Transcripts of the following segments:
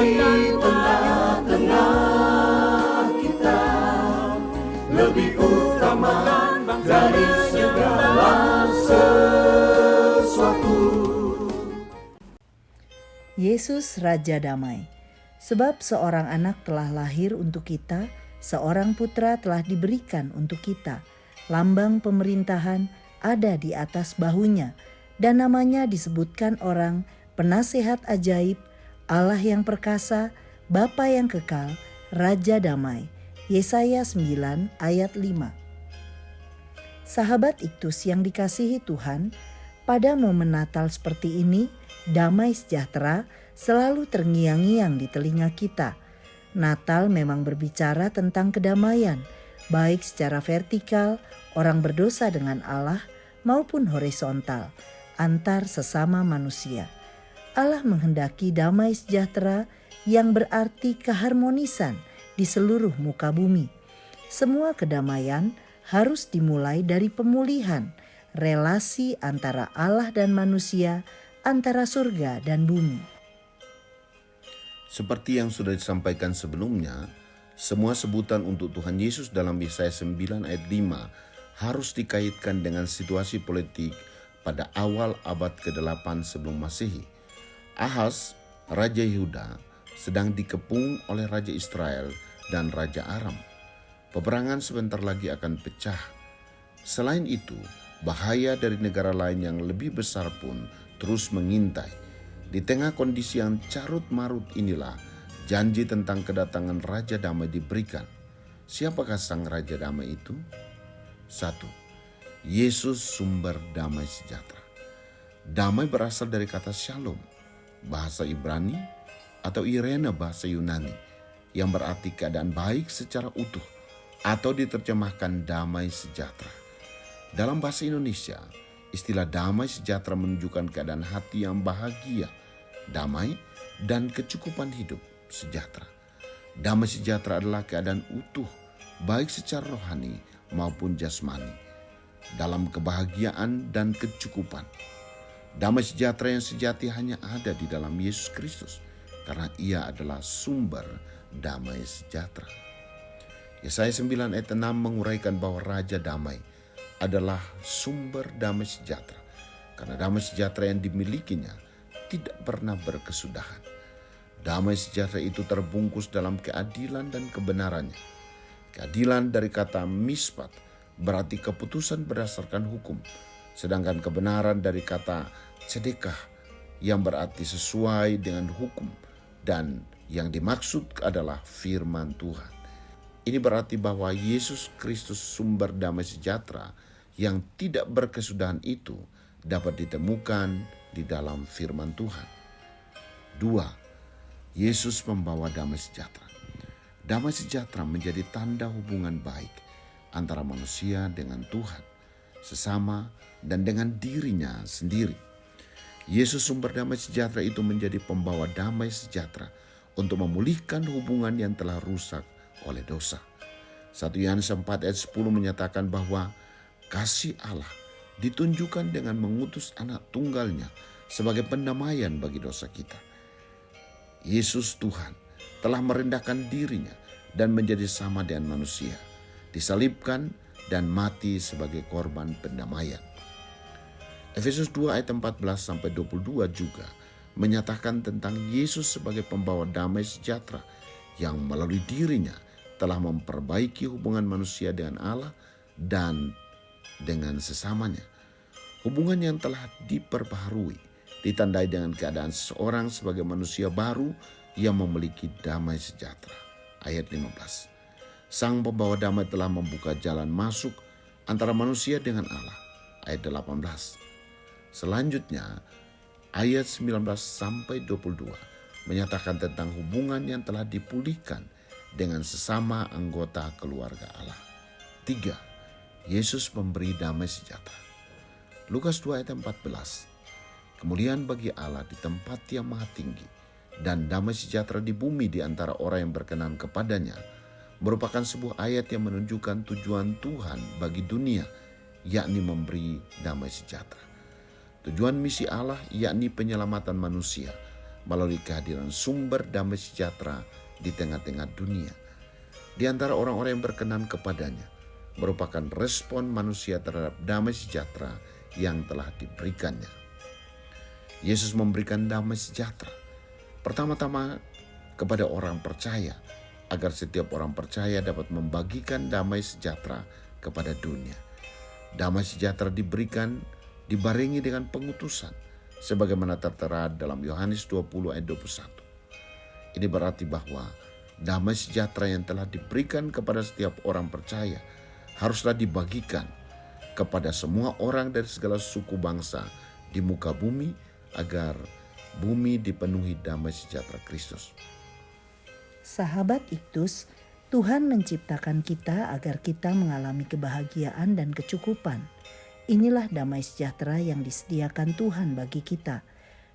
di tengah-tengah kita, lebih utama dari segala sesuatu. Yesus Raja Damai. Sebab seorang anak telah lahir untuk kita, seorang putra telah diberikan untuk kita. Lambang pemerintahan ada di atas bahunya, dan namanya disebutkan orang Penasehat Ajaib, Allah yang perkasa, Bapa yang kekal, Raja Damai. Yesaya 9 ayat 5. Sahabat Iktus yang dikasihi Tuhan, pada momen Natal seperti ini, damai sejahtera selalu terngiang-ngiang di telinga kita. Natal memang berbicara tentang kedamaian, baik secara vertikal, orang berdosa dengan Allah, maupun horizontal, antar sesama manusia. Allah menghendaki damai sejahtera yang berarti keharmonisan di seluruh muka bumi. Semua kedamaian harus dimulai dari pemulihan relasi antara Allah dan manusia, antara surga dan bumi. Seperti yang sudah disampaikan sebelumnya, semua sebutan untuk Tuhan Yesus dalam Yesaya 9 ayat 5 harus dikaitkan dengan situasi politik pada awal abad ke-8 sebelum Masehi. Ahaz, Raja Yehuda, sedang dikepung oleh Raja Israel dan Raja Aram. Peperangan sebentar lagi akan pecah. Selain itu, bahaya dari negara lain yang lebih besar pun terus mengintai. Di tengah kondisi yang carut-marut inilah janji tentang kedatangan Raja Damai diberikan. Siapakah sang Raja Damai itu? 1. Yesus sumber damai sejahtera. Damai berasal dari kata shalom, bahasa Ibrani, atau Irene bahasa Yunani, yang berarti keadaan baik secara utuh, atau diterjemahkan damai sejahtera. Dalam bahasa Indonesia, istilah damai sejahtera menunjukkan keadaan hati yang bahagia, damai, dan kecukupan hidup sejahtera. Damai sejahtera adalah keadaan utuh, baik secara rohani maupun jasmani, dalam kebahagiaan dan kecukupan. Damai sejahtera yang sejati hanya ada di dalam Yesus Kristus, karena Ia adalah sumber damai sejahtera. Yesaya 9 ayat 6 menguraikan bahwa Raja Damai adalah sumber damai sejahtera, karena damai sejahtera yang dimilikinya tidak pernah berkesudahan. Damai sejahtera itu terbungkus dalam keadilan dan kebenarannya. Keadilan dari kata mispat berarti keputusan berdasarkan hukum, sedangkan kebenaran dari kata sedekah yang berarti sesuai dengan hukum, dan yang dimaksud adalah firman Tuhan. Ini berarti bahwa Yesus Kristus sumber damai sejahtera yang tidak berkesudahan itu dapat ditemukan di dalam firman Tuhan. 2. Yesus membawa damai sejahtera. Damai sejahtera menjadi tanda hubungan baik antara manusia dengan Tuhan, sesama, dan dengan dirinya sendiri. Yesus sumber damai sejahtera itu menjadi pembawa damai sejahtera untuk memulihkan hubungan yang telah rusak oleh dosa. 1 Yohanes 4 ayat 10 menyatakan bahwa kasih Allah ditunjukkan dengan mengutus anak tunggalnya sebagai pendamaian bagi dosa kita. Yesus Tuhan telah merendahkan dirinya dan menjadi sama dengan manusia, disalibkan dan mati sebagai korban pendamaian. Efesus 2 ayat 14-22 juga menyatakan tentang Yesus sebagai pembawa damai sejahtera yang melalui dirinya telah memperbaiki hubungan manusia dengan Allah dan dengan sesamanya. Hubungan yang telah diperbaharui ditandai dengan keadaan seseorang sebagai manusia baru yang memiliki damai sejahtera. Ayat 15. Sang pembawa damai telah membuka jalan masuk antara manusia dengan Allah. Ayat 18. Selanjutnya, ayat 19-22 menyatakan tentang hubungan yang telah dipulihkan dengan sesama anggota keluarga Allah. 3. Yesus memberi damai sejahtera. Lukas 2 ayat 14. Kemuliaan bagi Allah di tempat yang maha tinggi dan damai sejahtera di bumi di antara orang yang berkenan kepadanya merupakan sebuah ayat yang menunjukkan tujuan Tuhan bagi dunia, yakni memberi damai sejahtera. Tujuan misi Allah yakni penyelamatan manusia melalui kehadiran sumber damai sejahtera di tengah-tengah dunia. Di antara orang-orang yang berkenan kepadanya merupakan respon manusia terhadap damai sejahtera yang telah diberikannya. Yesus memberikan damai sejahtera pertama-tama kepada orang percaya, agar setiap orang percaya dapat membagikan damai sejahtera kepada dunia. Damai sejahtera diberikan dibarengi dengan pengutusan, sebagaimana tertera dalam Yohanes 20 ayat 21. Ini berarti bahwa damai sejahtera yang telah diberikan kepada setiap orang percaya haruslah dibagikan kepada semua orang dari segala suku bangsa di muka bumi, agar bumi dipenuhi damai sejahtera Kristus. Sahabat Iktus, Tuhan menciptakan kita agar kita mengalami kebahagiaan dan kecukupan. Inilah damai sejahtera yang disediakan Tuhan bagi kita.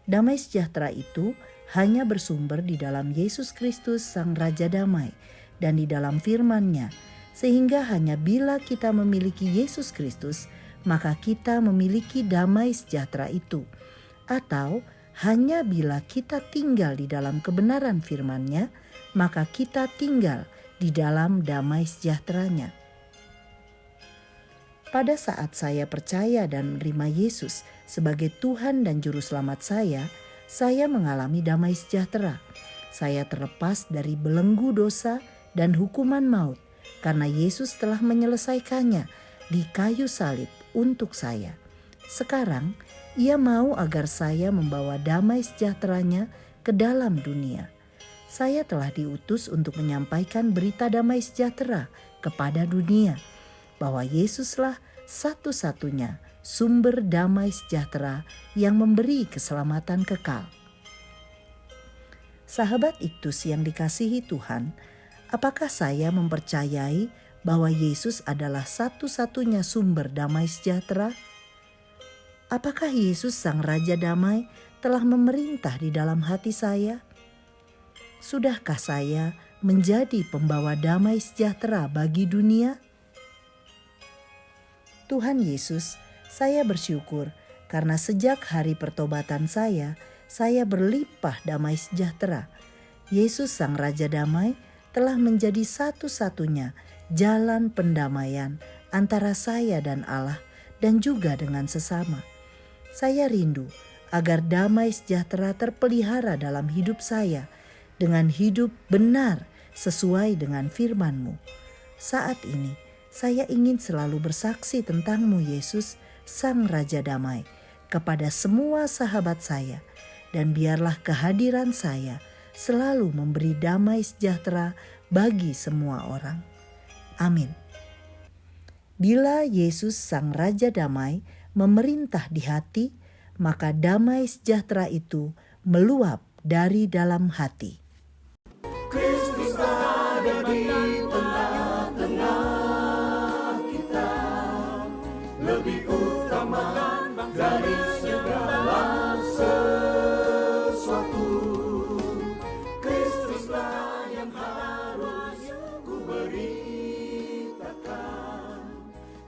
Damai sejahtera itu hanya bersumber di dalam Yesus Kristus Sang Raja Damai dan di dalam firman-Nya, sehingga hanya bila kita memiliki Yesus Kristus, maka kita memiliki damai sejahtera itu. Atau hanya bila kita tinggal di dalam kebenaran firman-Nya, maka kita tinggal di dalam damai sejahtera-Nya. Pada saat saya percaya dan menerima Yesus sebagai Tuhan dan Juru Selamat saya mengalami damai sejahtera. Saya terlepas dari belenggu dosa dan hukuman maut, karena Yesus telah menyelesaikannya di kayu salib untuk saya. Sekarang, Ia mau agar saya membawa damai sejahtera-Nya ke dalam dunia. Saya telah diutus untuk menyampaikan berita damai sejahtera kepada dunia, bahwa Yesuslah satu-satunya sumber damai sejahtera yang memberi keselamatan kekal. Sahabat Iktus yang dikasihi Tuhan, apakah saya mempercayai bahwa Yesus adalah satu-satunya sumber damai sejahtera? Apakah Yesus Sang Raja Damai telah memerintah di dalam hati saya? Sudahkah saya menjadi pembawa damai sejahtera bagi dunia? Tuhan Yesus, saya bersyukur karena sejak hari pertobatan saya berlimpah damai sejahtera. Yesus Sang Raja Damai telah menjadi satu-satunya jalan pendamaian antara saya dan Allah dan juga dengan sesama. Saya rindu agar damai sejahtera terpelihara dalam hidup saya dengan hidup benar sesuai dengan firman-Mu. Saat ini saya ingin selalu bersaksi tentang-Mu Yesus, Sang Raja Damai, kepada semua sahabat saya, dan biarlah kehadiran saya selalu memberi damai sejahtera bagi semua orang. Amin. Bila Yesus Sang Raja Damai memerintah di hati, maka damai sejahtera itu meluap dari dalam hati. Kristus ada di tengah-tengah kita, lebih utama dari segala sesuatu. Kristuslah yang harus ku beritakan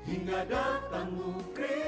hingga datangmu Kristus.